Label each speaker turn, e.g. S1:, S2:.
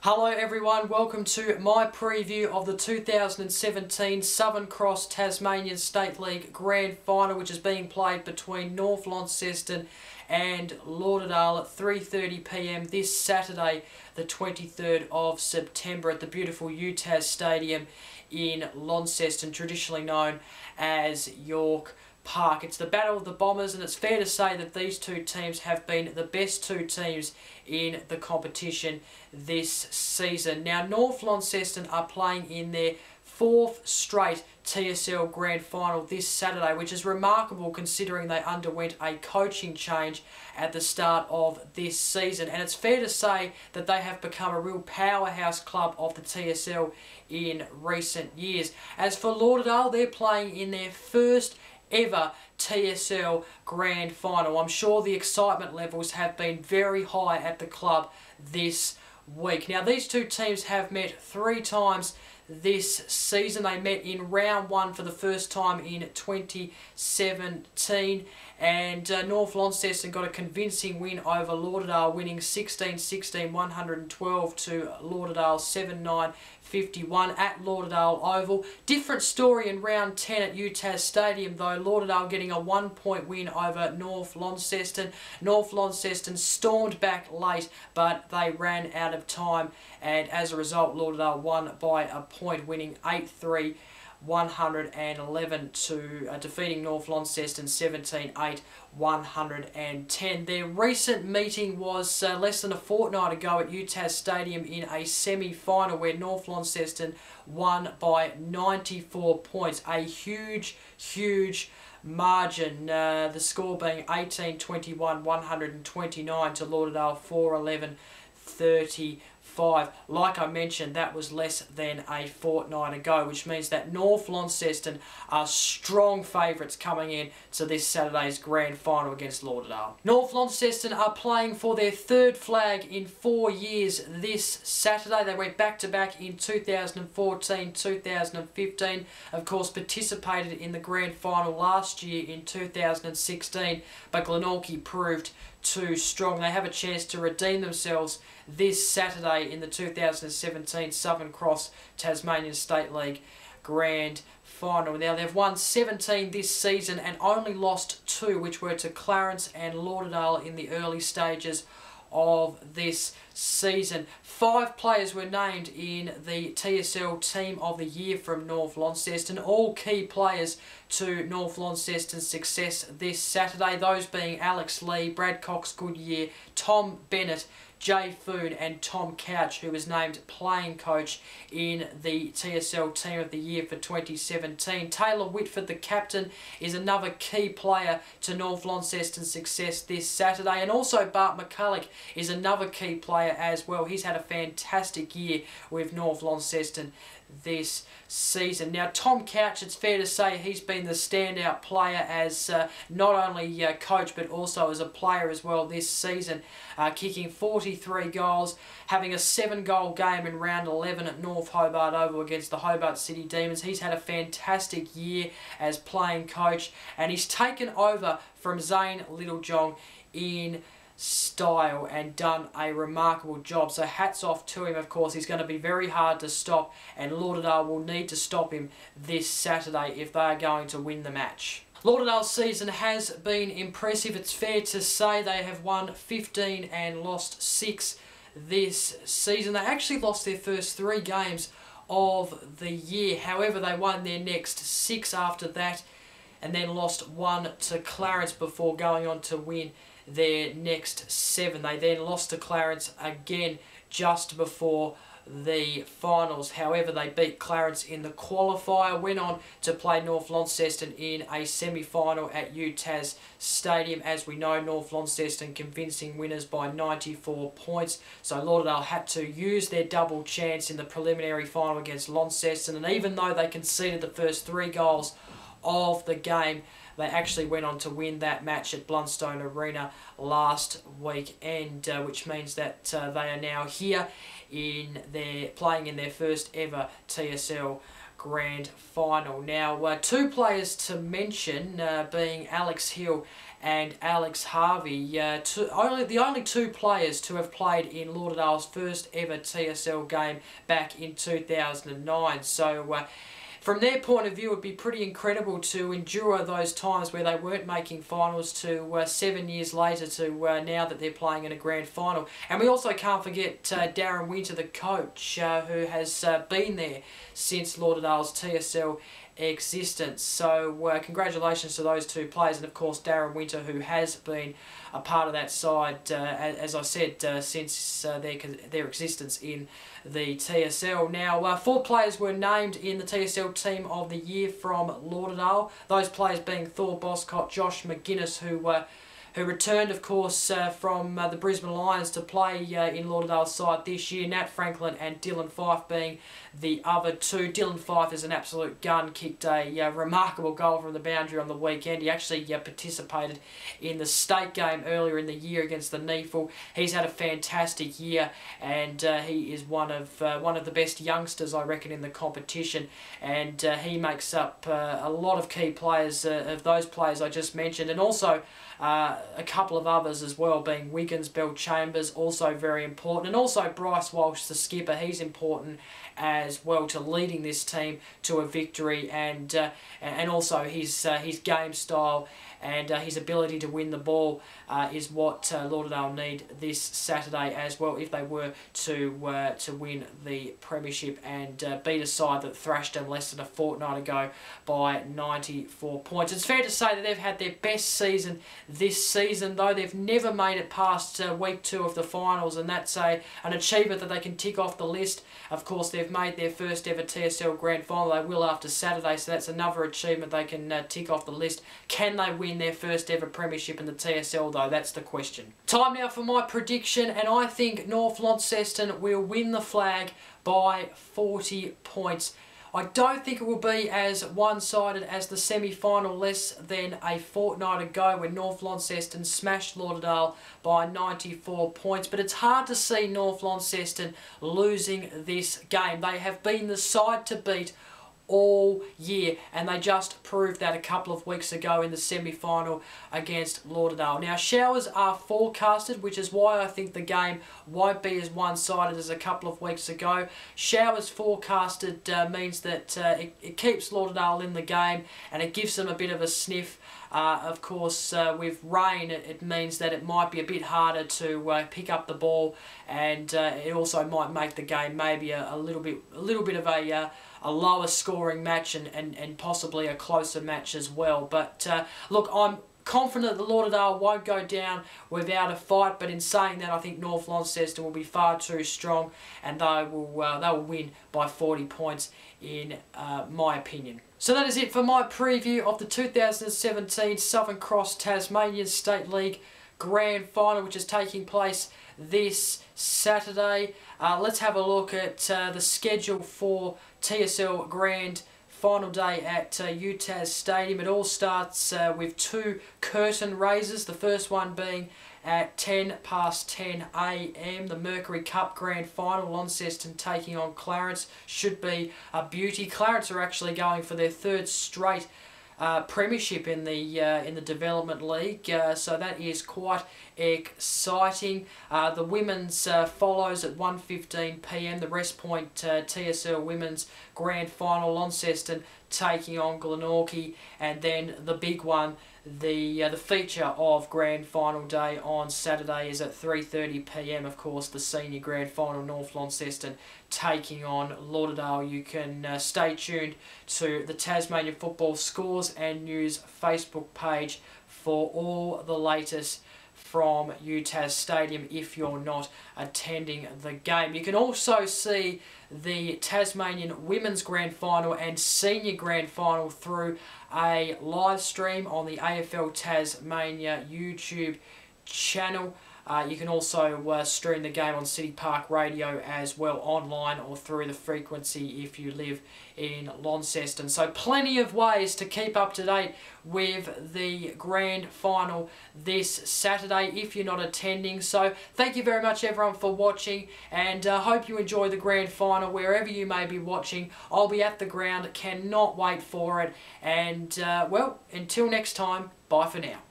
S1: Hello everyone, welcome to my preview of the 2017 Southern Cross Tasmanian State League Grand Final, which is being played between North Launceston and Lauderdale at 3:30 p.m. this Saturday, the 23rd of September at the beautiful UTAS Stadium in Launceston, traditionally known as York Park. It's the Battle of the Bombers, and it's fair to say that these two teams have been the best two teams in the competition this season. Now, North Launceston are playing in their fourth straight TSL Grand Final this Saturday, which is remarkable considering they underwent a coaching change at the start of this season. And it's fair to say that they have become a real powerhouse club of the TSL in recent years. As for Lauderdale, they're playing in their first ever TSL Grand Final. I'm sure the excitement levels have been very high at the club this week. Now, these two teams have met 3 times this season. They met in round 1 for the first time in 2017, and North Launceston got a convincing win over Lauderdale, winning 16-16, 112 to Lauderdale 7-9-51 at Lauderdale Oval. Different story in round 10 at UTAS Stadium though, Lauderdale getting a 1-point win over North Launceston. North Launceston stormed back late, but they ran out of time, and as a result Lauderdale won by a point, winning 8-3, 111 to defeating North Launceston 17-8, 110. Their recent meeting was less than a fortnight ago at UTAS Stadium in a semi-final where North Launceston won by 94 points. A huge margin, the score being 18-21, 129 to Lauderdale 4-11-35. Like I mentioned, that was less than a fortnight ago, which means that North Launceston are strong favourites coming in to this Saturday's Grand Final against Lauderdale. North Launceston are playing for their 3rd flag in 4 years this Saturday. They went back-to-back in 2014, 2015. Of course, participated in the Grand Final last year in 2016, but Glenorchy proved too strong. They have a chance to redeem themselves this Saturday in the 2017 Southern Cross Tasmanian State League Grand Final. Now, they've won 17 this season and only lost 2, which were to Clarence and Lauderdale in the early stages of this season. 5 players were named in the TSL Team of the Year from North Launceston, all key players to North Launceston's success this Saturday, those being Alex Lee, Brad Cox-Goodyear, Tom Bennett, Jay Foon and Tom Couch, who was named playing coach in the TSL Team of the Year for 2017. Taylor Whitford, the captain, is another key player to North Launceston's success this Saturday, and also Bart McCulloch is another key player as well. He's had a fantastic year with North Launceston this season. Now, Tom Couch, it's fair to say he's been the standout player as not only coach but also as a player as well this season, kicking 43 goals, having a 7-goal game in round 11 at North Hobart Oval against the Hobart City Demons. He's had a fantastic year as playing coach, and he's taken over from Zane Littlejohn in style and done a remarkable job. So hats off to him. Of course, he's going to be very hard to stop, and Lauderdale will need to stop him this Saturday if they are going to win the match. Lauderdale's season has been impressive. It's fair to say they have won 15 and lost 6 this season. They actually lost their first 3 games of the year. However, they won their next 6 after that and then lost 1 to Clarence before going on to win their next 7. They then lost to Clarence again just before the finals. However, they beat Clarence in the qualifier, went on to play North Launceston in a semi-final at UTAS Stadium. As we know, North Launceston convincing winners by 94 points. So Lauderdale had to use their double chance in the preliminary final against Launceston, and even though they conceded the first 3 goals of the game, they actually went on to win that match at Blundstone Arena last weekend, which means that they are now here playing in their first ever TSL Grand Final. Now, 2 players to mention being Alex Hill and Alex Harvey, the only two players to have played in Lauderdale's first ever TSL game back in 2009. So from their point of view, it would be pretty incredible to endure those times where they weren't making finals to 7 years later to now that they're playing in a grand final. And we also can't forget Darren Winter, the coach, who has been there since Lauderdale's TSL existence. So congratulations to those two players, and of course Darren Winter, who has been a part of that side, as I said, since their existence in the TSL. Now, 4 players were named in the TSL Team of the Year from Lauderdale. Those players being Thor Boscott, Josh McGuinness, who returned, of course, from the Brisbane Lions to play in Lauderdale's side this year. Nat Franklin and Dylan Fife being the other two. Dylan Fife is an absolute gun, kicked a remarkable goal from the boundary on the weekend. He actually participated in the state game earlier in the year against the NEFL. He's had a fantastic year, and he is one of the best youngsters, I reckon, in the competition. And he makes up a lot of key players of those players I just mentioned, and also a couple of others as well, being Wiggins, Bell Chambers, also very important, and also Bryce Walsh, the skipper. He's important as well to leading this team to a victory, and also his game style and his ability to win the ball is what Lauderdale need this Saturday as well, if they were to win the premiership and beat a side that thrashed them less than a fortnight ago by 94 points. It's fair to say that they've had their best season this season, though. They've never made it past week 2 of the finals, and that's an achievement that they can tick off the list. Of course, they've made their first ever TSL Grand Final. They will after Saturday, so that's another achievement they can tick off the list. Can they win their first ever premiership in the TSL, though? That's the question. Time now for my prediction, and I think North Launceston will win the flag by 40 points. I don't think it will be as one-sided as the semi-final less than a fortnight ago when North Launceston smashed Lauderdale by 94 points. But it's hard to see North Launceston losing this game. They have been the side to beat all year, and they just proved that a couple of weeks ago in the semi-final against Lauderdale. Now, showers are forecasted, which is why I think the game won't be as one-sided as a couple of weeks ago. Showers forecasted means that it keeps Lauderdale in the game, and it gives them a bit of a sniff. Of course, with rain, it means that it might be a bit harder to pick up the ball, and it also might make the game maybe a little bit of a lower scoring match, and possibly a closer match as well. But look, I'm confident that Lauderdale won't go down without a fight, but in saying that, I think North Launceston will be far too strong, and they will win by 40 points in my opinion. So that is it for my preview of the 2017 Southern Cross Tasmanian State League Grand Final, which is taking place this Saturday. Let's have a look at the schedule for TSL Grand Final day at UTAS Stadium. It all starts with 2 curtain raises, the first one being at 10:10 AM, the Mercury Cup Grand Final, Launceston taking on Clarence. Should be a beauty. Clarence are actually going for their 3rd straight premiership in the Development League, so that is quite exciting. The women's follows at 1:15 PM, the Rest Point TSL Women's Grand Final, Launceston taking on Glenorchy, and then the big one, the feature of Grand Final day on Saturday, is at 3:30 PM, of course, the Senior Grand Final, North Launceston taking on Lauderdale. You can stay tuned to the Tasmanian Football Scores and News Facebook page for all the latest from UTAS Stadium if you're not attending the game. You can also see the Tasmanian Women's Grand Final and Senior Grand Final through a live stream on the AFL Tasmania YouTube channel. You can also stream the game on City Park Radio as well, online or through the frequency if you live in Launceston. So plenty of ways to keep up to date with the Grand Final this Saturday if you're not attending. So thank you very much everyone for watching, and hope you enjoy the Grand Final wherever you may be watching. I'll be at the ground, cannot wait for it, and well, until next time, bye for now.